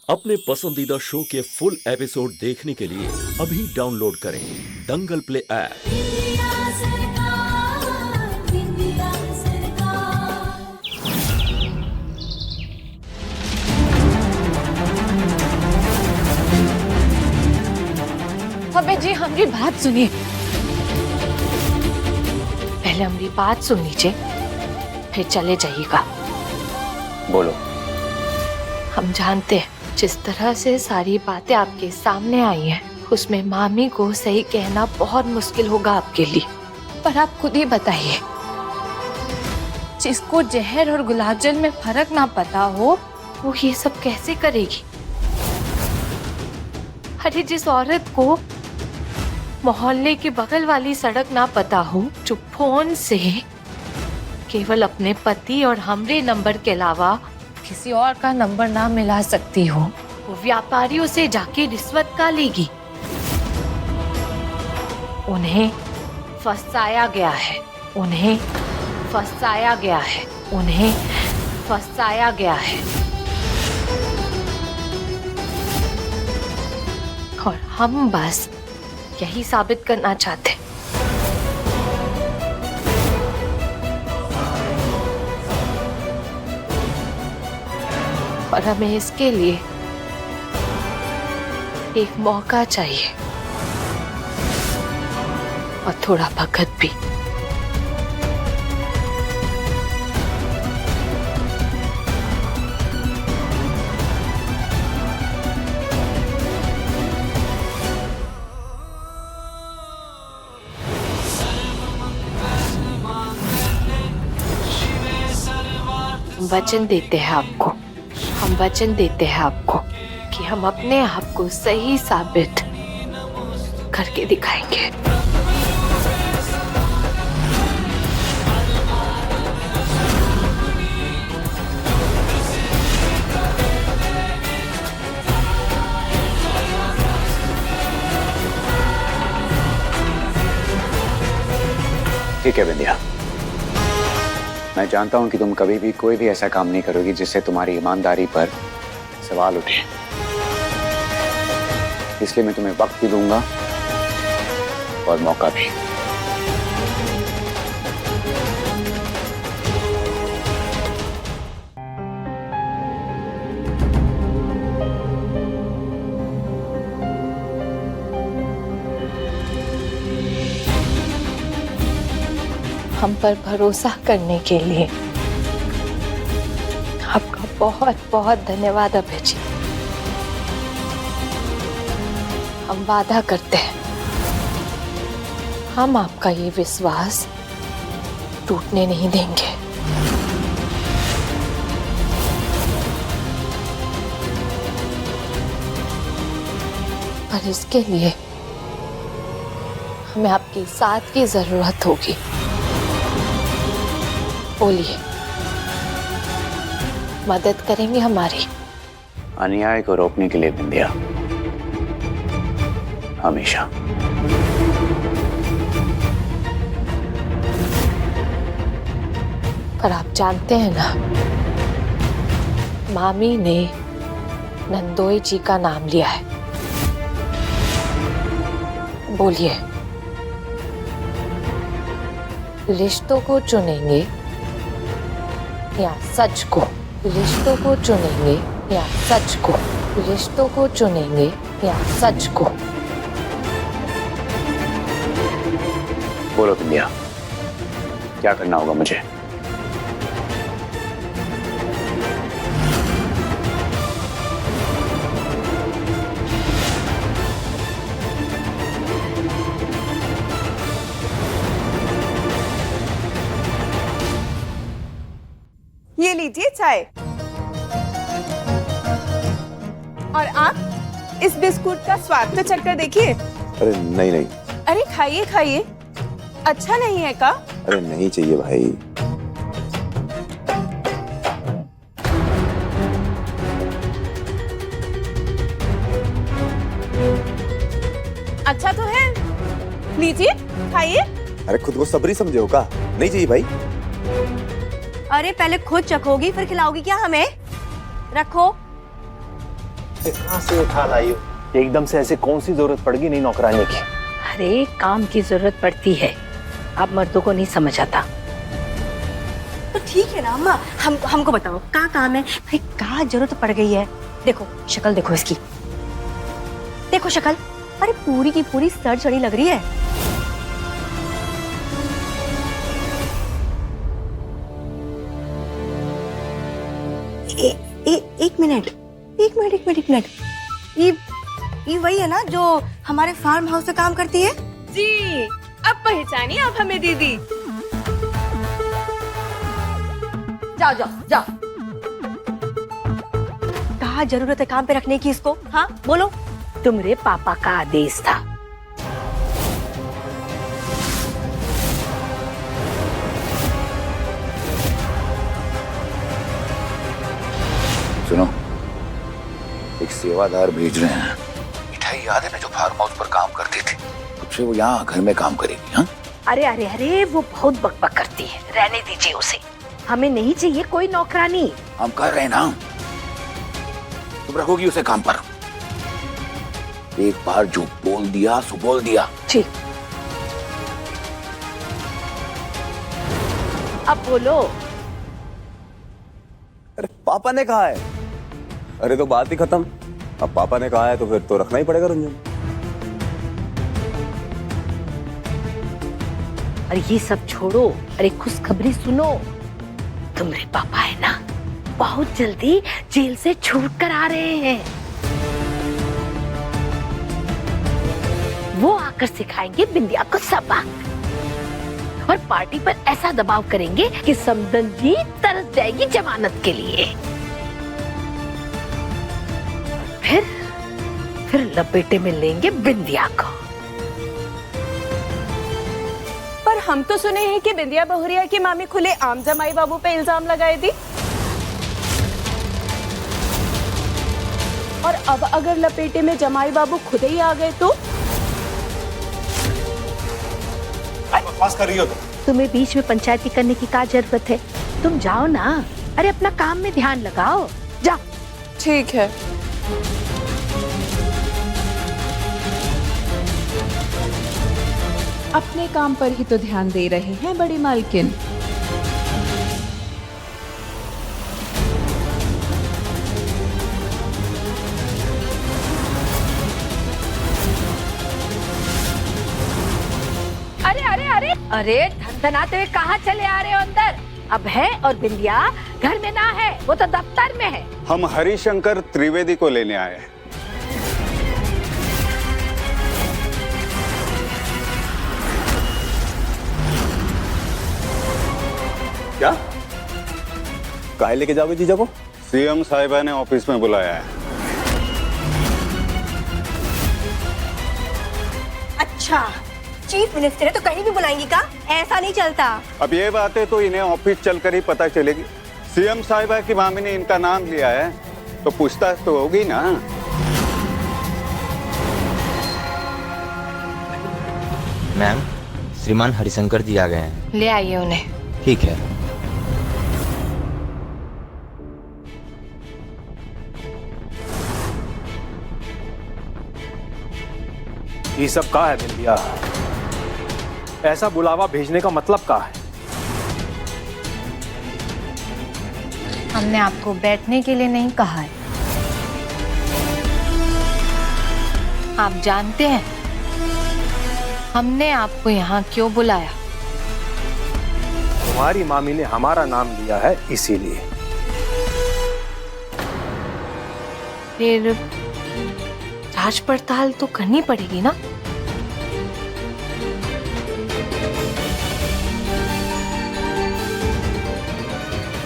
अपने पसंदीदा शो के फुल एपिसोड देखने के लिए अभी डाउनलोड करें दंगल प्ले ऐप। अबे जी हमारी बात सुनिए, पहले हमारी बात सुन लीजिए फिर चले जाइएगा। बोलो। हम जानते हैं जिस तरह से सारी बातें आपके सामने आई हैं उसमें मामी को सही कहना बहुत मुश्किल होगा आपके लिए, पर आप खुद ही बताइए, जिसको जहर और गुलाब जल में फर्क ना पता हो वो ये सब कैसे करेगी? अरे जिस औरत को मोहल्ले की बगल वाली सड़क ना पता हो, जो फोन से केवल अपने पति और हमरे नंबर के अलावा किसी और का नंबर ना मिला सकती हो, वो व्यापारियों से जाके रिश्वत का लेगी। उन्हें फंसाया गया है, उन्हें फंसाया गया है, उन्हें फंसाया गया है। और हम बस यही साबित करना चाहते हैं। और हमें इसके लिए एक मौका चाहिए और थोड़ा वक्त भी। वचन देते हैं आपको, हम वचन देते हैं आपको कि हम अपने आप को सही साबित करके दिखाएंगे। ठीक है बिंदिया, मैं जानता हूं कि तुम कभी भी कोई भी ऐसा काम नहीं करोगी जिससे तुम्हारी ईमानदारी पर सवाल उठे, इसलिए मैं तुम्हें वक्त भी दूंगा और मौका भी। हम पर भरोसा करने के लिए आपका बहुत बहुत धन्यवाद अभय जी। हम वादा करते हैं हम आपका ये विश्वास टूटने नहीं देंगे। पर इसके लिए हमें आपके साथ की जरूरत होगी। बोलिए, मदद करेंगे हमारी? अन्याय को रोकने के लिए बिंदिया, हमेशा। पर आप जानते हैं ना, मामी ने नंदोई जी का नाम लिया है। बोलिए, रिश्तों को चुनेंगे या सच को? रिश्तों को चुनेंगे या सच को? रिश्तों को चुनेंगे या सच को? बोलो बिंदिया, क्या करना होगा मुझे? ये लीजिए चाय। और आप इस बिस्कुट का स्वाद तो चखकर देखिए। अरे नहीं नहीं। अरे खाइए खाइए, अच्छा नहीं है का? अरे नहीं चाहिए भाई। अच्छा तो है, लीजिए खाइए। अरे खुद को सबरी समझे हो का? नहीं चाहिए भाई। अरे पहले खुद चखोगी फिर खिलाओगी क्या हमें? रखो। कहाँ से उठा लाई हो? एकदम से ऐसे कौन सी जरूरत पड़ गई नई नौकरानी की? अरे काम की जरूरत पड़ती है, आप मर्दों को नहीं समझ आता। तो ठीक है ना अम्मा, हमको बताओ क्या काम है भाई, क्या जरूरत पड़ गई है? देखो शक्ल देखो इसकी, देखो शक्ल, अरे पूरी की पूरी सर चढ़ी लग रही है। एक मिनट, ये वही है ना जो हमारे फार्म हाउस में काम करती है? जी, अब पहचानिए आप हमें दीदी। जाओ। कहाँ जरूरत है काम पे रखने की इसको? हाँ बोलो। तुम्हारे पापा का आदेश था। सुनो, एक सेवादार भेज रहे हैं। मिठाई याद है ना जो फार्म हाउस पर काम करती थी? अब से वो यहाँ घर में काम करेगी। हाँ, अरे वो बहुत बकबक करती है, रहने दीजिए उसे। हमें नहीं चाहिए कोई नौकरानी। हम कर रहे हैं ना, तुम रखोगी उसे काम पर। एक बार जो बोल दिया सो बोल दिया। ठीक, अब बोलो। अरे पापा ने कहा है। अरे तो बात ही खत्म। अब पापा ने कहा है तो फिर तो रखना ही पड़ेगा रंजन। अरे ये सब छोड़ो, अरे खुशखबरी सुनो। तुम्हारे पापा है ना, बहुत जल्दी जेल से छूट कर आ रहे हैं। वो आकर सिखाएंगे बिंदिया को सबक और पार्टी पर ऐसा दबाव करेंगे कि समदन जी तरस जाएगी जमानत के लिए। फिर लपेटे में लेंगे बिंदिया को। पर हम तो सुने हैं कि बिंदिया बहुरिया की मामी खुले आम जमाई बाबू पे इल्जाम लगाए थी। और अब अगर लपेटे में जमाई बाबू खुद ही आ गए तो? बकवास कर रही हो तुम? तुम्हें बीच में पंचायती करने की क्या जरूरत है? तुम जाओ ना, अरे अपना काम में ध्यान लगाओ, जाओ। ठीक है। अपने काम पर ही तो ध्यान दे रहे हैं बड़ी मालकिन। अरे धनधनाते हुए कहाँ चले आ रहे हो अंदर? अब है और बिंदिया घर में ना है, वो तो दफ्तर में है। हम हरिशंकर त्रिवेदी को लेने आए हैं। क्या? काहे लेके जाओगे जीजा को? सीएम साहिबा ने ऑफिस में बुलाया है। अच्छा, चीफ मिनिस्टर है तो कहीं भी बुलाएंगी का? ऐसा नहीं चलता। अब ये बातें तो इन्हें ऑफिस चलकर ही पता चलेगी। सीएम साहिबा की मामी ने इनका नाम लिया है तो पूछताछ तो होगी ना। मैम, श्रीमान हरिशंकर जी आ गए हैं। ले आइए उन्हें। ठीक है। ये सब क्या है बिंदिया? ऐसा बुलावा भेजने का मतलब क्या है? हमने आपको बैठने के लिए नहीं कहा है। आप जानते हैं हमने आपको यहाँ क्यों बुलाया? तुम्हारी मामी ने हमारा नाम लिया है इसीलिए। फिर जांच पड़ताल तो करनी पड़ेगी ना।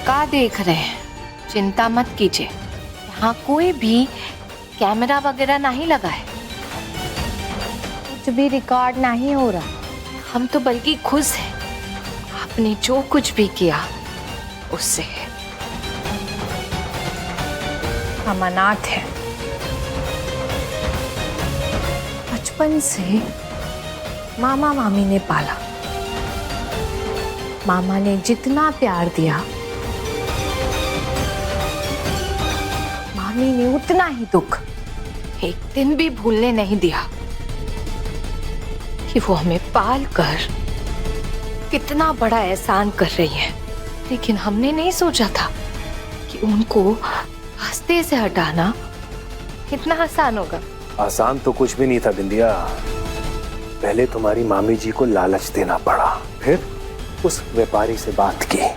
क्या देख रहे हैं? चिंता मत कीजिए, यहाँ कोई भी कैमरा वगैरह नहीं लगा है, कुछ भी रिकॉर्ड नहीं हो रहा। हम तो बल्कि खुश हैं आपने जो कुछ भी किया उससे। हम अनाथ हैं, बचपन से मामा मामी ने पाला। मामा ने जितना प्यार दिया मामी ने उतना ही दुख। एक दिन भी भूलने नहीं दिया कि वो हमें पाल कर कितना बड़ा एहसान कर रही है। लेकिन हमने नहीं सोचा था कि उनको रास्ते से हटाना इतना आसान होगा। आसान तो कुछ भी नहीं था बिंदिया। पहले तुम्हारी मामी जी को लालच देना पड़ा, फिर उस व्यापारी से बात की,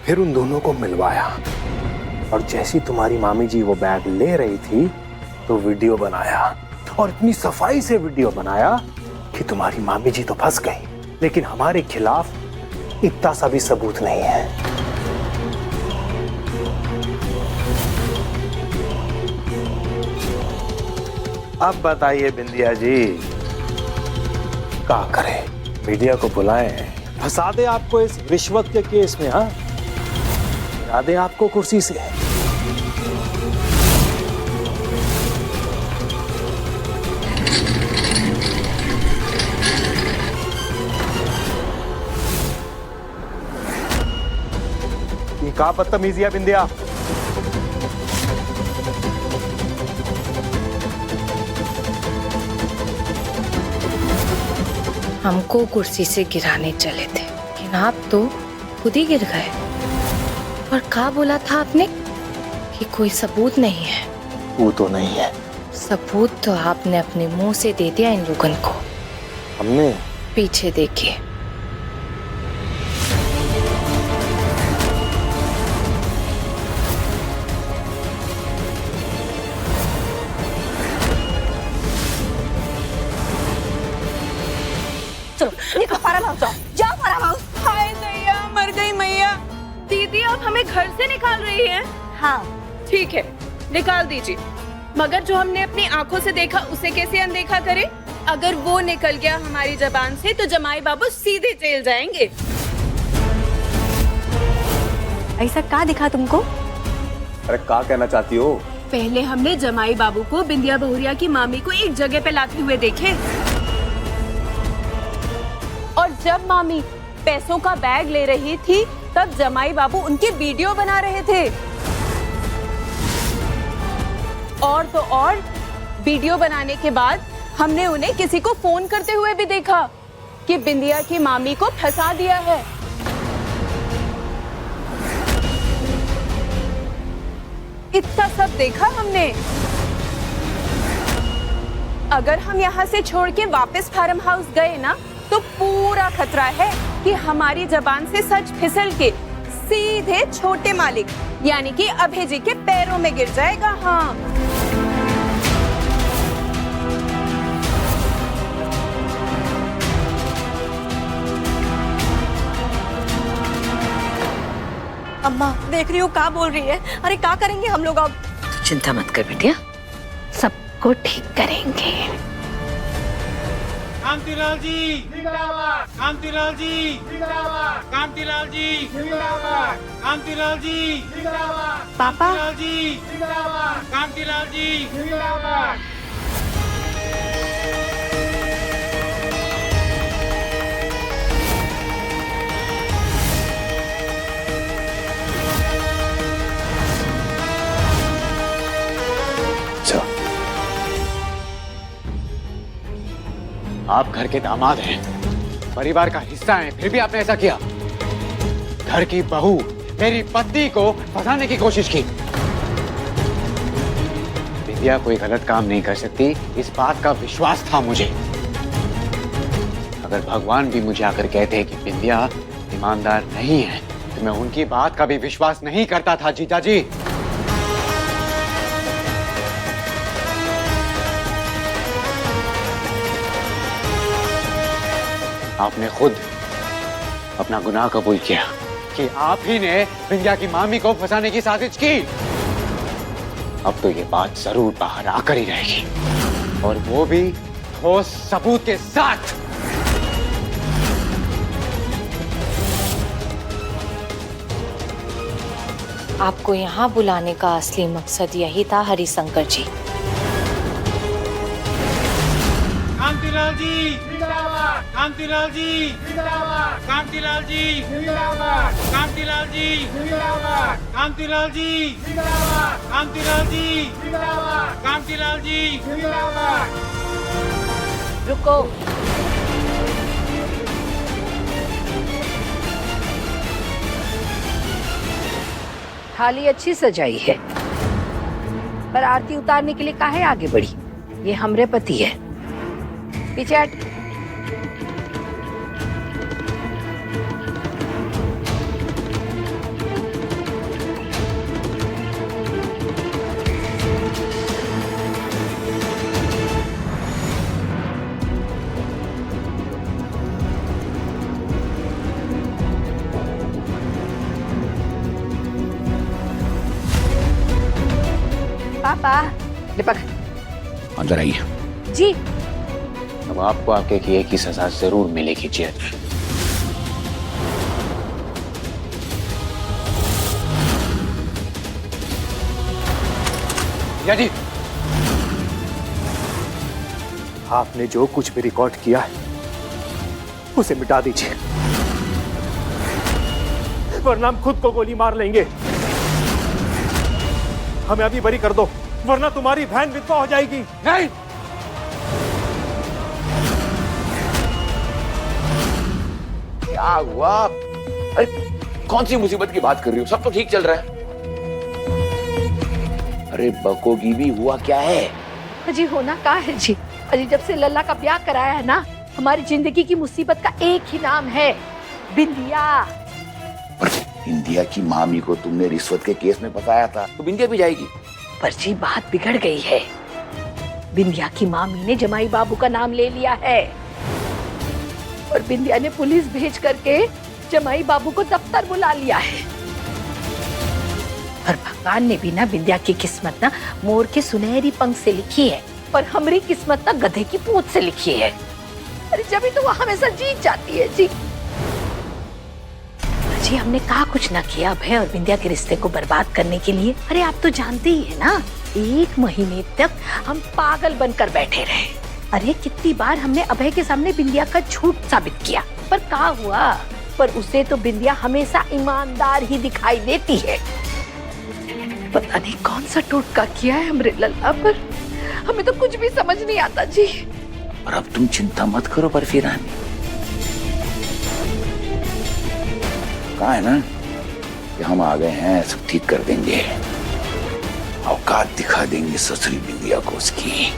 फिर उन दोनों को मिलवाया, और जैसी तुम्हारी मामी जी वो बैग ले रही थी तो वीडियो बनाया, और इतनी सफाई से वीडियो बनाया कि तुम्हारी मामी जी तो फंस गई, लेकिन हमारे खिलाफ इतना सा भी सबूत नहीं है। अब बताइए बिंदिया जी, क्या करें? मीडिया को बुलाएं, फंसा दे आपको इस रिश्वत के केस में, हाँ, गिरा दे आपको कुर्सी से। ये क्या बदतमीजी है बिंदिया? हमको कुर्सी से गिराने चले थे, लेकिन आप तो खुद ही गिर गए। और क्या बोला था आपने कि कोई सबूत नहीं है? वो तो नहीं है। सबूत तो आपने अपने मुंह से दे दिया इन लोगों को। हमने? पीछे देखिए। चलो निकलो, फार्म हाउस जाओ, जाओ फार्म हाउस। हाय दैया, मर गई मैया। दीदी आप हमें घर से निकाल रही हैं? हाँ ठीक है, निकाल दीजिए, मगर जो हमने अपनी आंखों से देखा उसे कैसे अनदेखा करें? अगर वो निकल गया हमारी जबान से तो जमाई बाबू सीधे जेल जाएंगे। ऐसा क्या दिखा तुमको? अरे क्या कहना चाहती हो? पहले हमने जमाई बाबू को बिंदिया बहुरिया की मामी को एक जगह पे लाते हुए देखे, और जब मामी पैसों का बैग ले रही थी तब जमाई बाबू उनकी वीडियो बना रहे थे। और तो और वीडियो बनाने के बाद हमने उन्हें किसी को फोन करते हुए भी देखा कि बिंदिया की मामी को फंसा दिया है। इतना सब देखा हमने। अगर हम यहाँ से छोड़ के वापस फार्म हाउस गए ना तो पूरा खतरा है कि हमारी जबान से सच फिसल के सीधे छोटे मालिक यानी कि अभय जी के पैरों में गिर जाएगा। हाँ, अम्मा देख रही हो क्या बोल रही है? अरे क्या करेंगे हम लोग अब? तो चिंता मत कर बिटिया, सबको ठीक करेंगे। कांतिलाल जी जिंदाबाद, कांतिलाल जी जिंदाबाद, कांतिलाल जी जिंदाबाद, कांतिलाल जी जिंदाबाद, पापा कांतिलाल जी जिंदाबाद, कांतिलाल जी जिंदाबाद। आप घर के दामाद हैं, परिवार का हिस्सा हैं, फिर भी आपने ऐसा किया। घर की बहू मेरी पत्नी को फंसाने की कोशिश की। बिंदिया कोई गलत काम नहीं कर सकती, इस बात का विश्वास था मुझे। अगर भगवान भी मुझे आकर कहते कि बिंदिया ईमानदार नहीं है तो मैं उनकी बात का भी विश्वास नहीं करता था। जीजा जी, आपने खुद अपना गुनाह कबूल किया कि आप ही ने बिंदिया की मामी को फंसाने की साजिश की। अब तो ये बात जरूर बाहर आकर ही रहेगी, और वो भी ठोस सबूत के साथ। आपको यहाँ बुलाने का असली मकसद यही था हरिशंकर जी। कांतिलाल जी जिंदाबाद, कांतिलाल जी जिंदाबाद, कांतिलाल जी जिंदाबाद, कांतिलाल जी जिंदाबाद, कांतिलाल जी जिंदाबाद, कांतिलाल जी जिंदाबाद, कांतिलाल जी जिंदाबाद। रुको। थाली अच्छी सजाई है, पर आरती उतारने के लिए काहे आगे बढ़ी? ये हमरे पति है। पीछे हट। पापा लिपक। अंदर आइए। जी। अब आपको आपके किए की सजा जरूर मिलेगी जिया जी। जिया जी, आपने जो कुछ भी रिकॉर्ड किया है उसे मिटा दीजिए, वरना हम खुद को गोली मार लेंगे। हमें अभी बरी कर दो, वरना तुम्हारी बहन विधवा हो जाएगी। नहीं, क्या हुआ? अरे कौन सी मुसीबत की बात कर रही हो? सब तो ठीक चल रहा है। अरे बकोगी भी, हुआ क्या है? अजी होना का है जी? अजी जब से लल्ला का ब्याह कराया है ना, हमारी जिंदगी की मुसीबत का एक ही नाम है, बिंदिया। बिंदिया की मामी को तुमने रिश्वत के केस में फंसाया था, तो बिंदिया भी जाएगी। पर जी बात बिगड़ गई है। बिंदिया की मामी ने जमाई बाबू का नाम ले लिया है और बिंदिया ने पुलिस भेज करके जमाई बाबू को दफ्तर बुला लिया है। पर भगवान ने भी ना बिंदिया की किस्मत ना मोर के सुनहरी पंख से लिखी है और हमारी किस्मत ना गधे की पूंछ से लिखी है। अरे जब तो वो हमेशा जीत जाती है जी। जी हमने कहा कुछ ना किया अभय और बिंदिया के रिश्ते को बर्बाद करने के लिए। अरे आप तो जानते ही है ना, 1 महीने तक हम पागल बनकर बैठे रहे। अरे कितनी बार हमने अभय के सामने बिंदिया का झूठ साबित किया, पर क्या हुआ? पर उसे तो बिंदिया हमेशा ईमानदार ही दिखाई देती है। पता नहीं कौन सा टोटका किया है हमरे लल्ला पर, हमें तो कुछ भी समझ नहीं आता जी। और अब तुम चिंता मत करो बर्फी रानी, कहा है ना कि हम आ गए हैं, सब ठीक कर देंगे। औकात दिखा देंगे ससुरी बिंदिया को उसकी।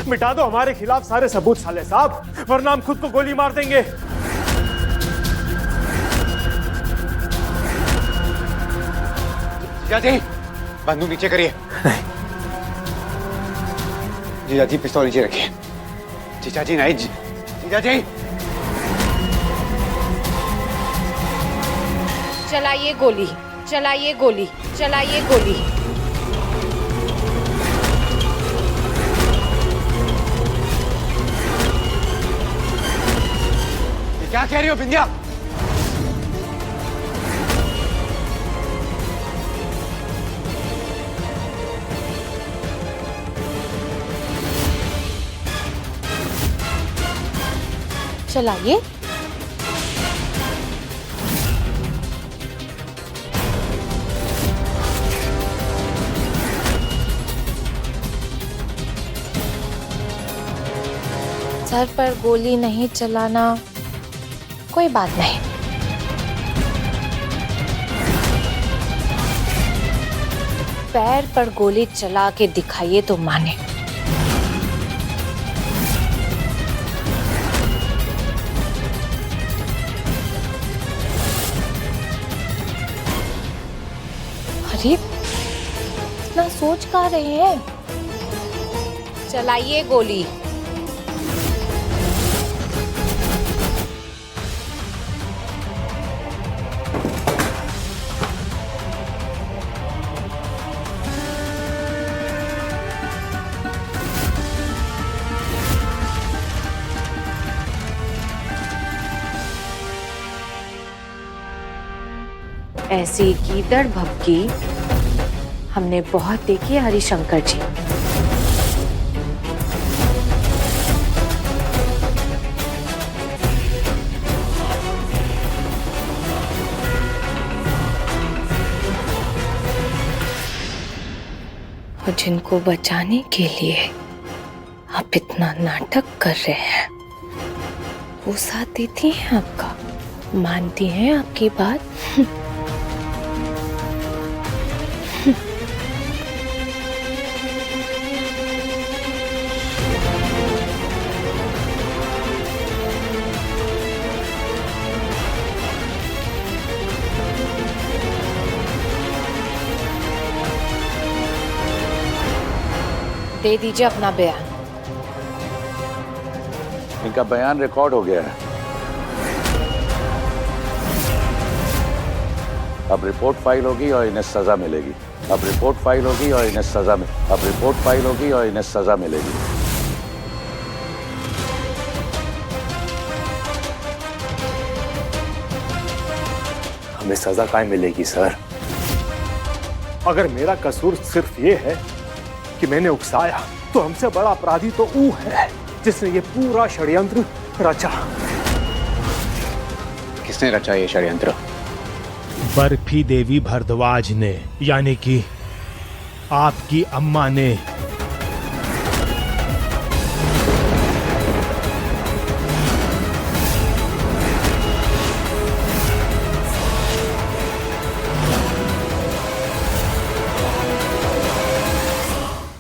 मिटा दो हमारे खिलाफ सारे सबूत साले साहब, वरना हम खुद को गोली मार देंगे। जीजा जी, बंदूक नीचे करिए। जीजा जी पिस्तौल नीचे रखिए। जीजा जी नहीं, जीजा जी। चलाइए गोली, चलाइए गोली, चलाइए गोली। क्या कह रही हो बिंदिया? चलाइए। सर पर गोली नहीं चलाना कोई बात नहीं। पैर पर गोली चला के दिखाइए तो माने। अरे इतना सोच कहाँ रहे हैं? चलाइए गोली। ऐसी कीदड़ भभकी हमने बहुत देखी है हरिशंकर जी। और जिनको बचाने के लिए आप इतना नाटक कर रहे हैं, वो साथ देती हैं आपका, मानती हैं आपकी बात। दे दीजिए अपना बयान। इनका बयान रिकॉर्ड हो गया है। अब रिपोर्ट फाइल होगी और इन्हें सजा मिलेगी। अब रिपोर्ट फाइल होगी और इन्हें सजा अब रिपोर्ट फाइल होगी और इन्हें सजा मिलेगी। हमें सजा काय मिलेगी सर? अगर मेरा कसूर सिर्फ ये है कि मैंने उकसाया, तो हमसे बड़ा अपराधी तो वो है जिसने ये पूरा षड्यंत्र रचा। किसने रचा ये षड्यंत्र? बर्फी देवी भारद्वाज ने, यानी कि आपकी अम्मा ने।